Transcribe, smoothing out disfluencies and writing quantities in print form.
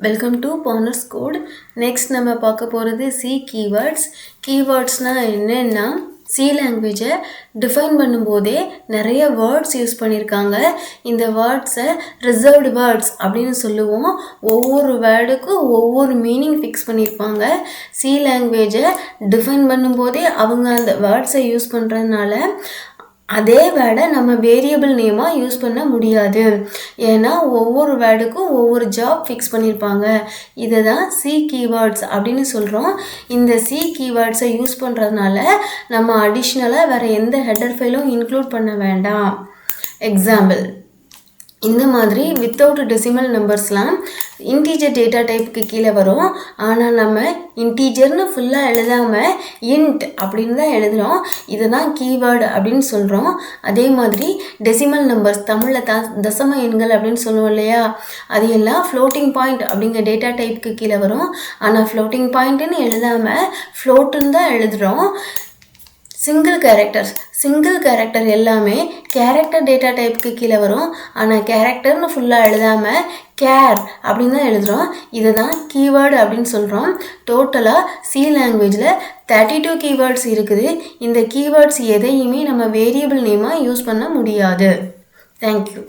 Welcome to banners code. Next நம்ம பார்க்க போகிறது சி கீவேர்ட்ஸ். கீவேர்ட்ஸ்னால் என்னென்னா சி லாங்குவேஜை டிஃபைன் பண்ணும்போதே நிறைய வேர்ட்ஸ் யூஸ் பண்ணியிருக்காங்க. இந்த வேர்ட்ஸை ரிசர்வ்டு வேர்ட்ஸ் அப்படின்னு சொல்லுவோம். ஒவ்வொரு வேர்டுக்கும் ஒவ்வொரு மீனிங் ஃபிக்ஸ் பண்ணியிருப்பாங்க. சி லாங்குவேஜை டிஃபைன் பண்ணும்போதே அவங்க அந்த வேர்ட்ஸை யூஸ் பண்ணுறதுனால அதே வேர்டை நம்ம வேரியபிள் நேமாக யூஸ் பண்ண முடியாது. ஏன்னா ஒவ்வொரு வேர்டுக்கும் ஒவ்வொரு ஜாப் ஃபிக்ஸ் பண்ணியிருப்பாங்க. இதை தான் சி கீவேர்ட்ஸ் அப்படின்னு சொல்கிறோம். இந்த சி கீவேர்ட்ஸை யூஸ் பண்ணுறதுனால நம்ம அடிஷ்னலாக வேறு எந்த ஹெடர் ஃபைலும் இன்க்ளூட் பண்ண வேண்டாம். எக்ஸாம்பிள், இந்த மாதிரி வித்தவுட் டெசிமல் நம்பர்ஸ்லாம் இன்டீஜர் டேட்டா டைப்புக்கு கீழே வரும். ஆனால் நம்ம இன்டீஜர்னு ஃபுல்லாக எழுதாமல் இன்ட் அப்படின்னு தான் எழுதுகிறோம். இதை தான் கீவேர்டு அப்படின்னு சொல்கிறோம். அதே மாதிரி டெசிமல் நம்பர்ஸ், தமிழில் தசம எண்கள் அப்படின்னு சொல்லுவோம் இல்லையா, அது எல்லாம் ஃப்ளோட்டிங் பாயிண்ட் அப்படிங்கிற டேட்டா டைப்புக்கு கீழே வரும். ஆனால் ஃப்ளோட்டிங் பாயிண்ட்டுன்னு எழுதாமல் ஃப்ளோட்டுன்னு தான் எழுதுகிறோம். சிங்கிள் கேரக்டர் எல்லாமே கேரக்டர் டேட்டா டைப்புக்கு கீழே வரும். ஆனால் கேரக்டர்னு ஃபுல்லாக எழுதாமல் கேர் அப்படின்னு தான் எழுதுகிறோம். இதை தான் கீவேர்டு அப்படின்னு சொல்கிறோம். டோட்டலாக சி லாங்குவேஜில் 32 கீவேர்ட்ஸ் இருக்குது. இந்த கீவேர்ட்ஸ் எதையுமே நம்ம வேரியபிள் நேமாக யூஸ் பண்ண முடியாது. தேங்க்யூ.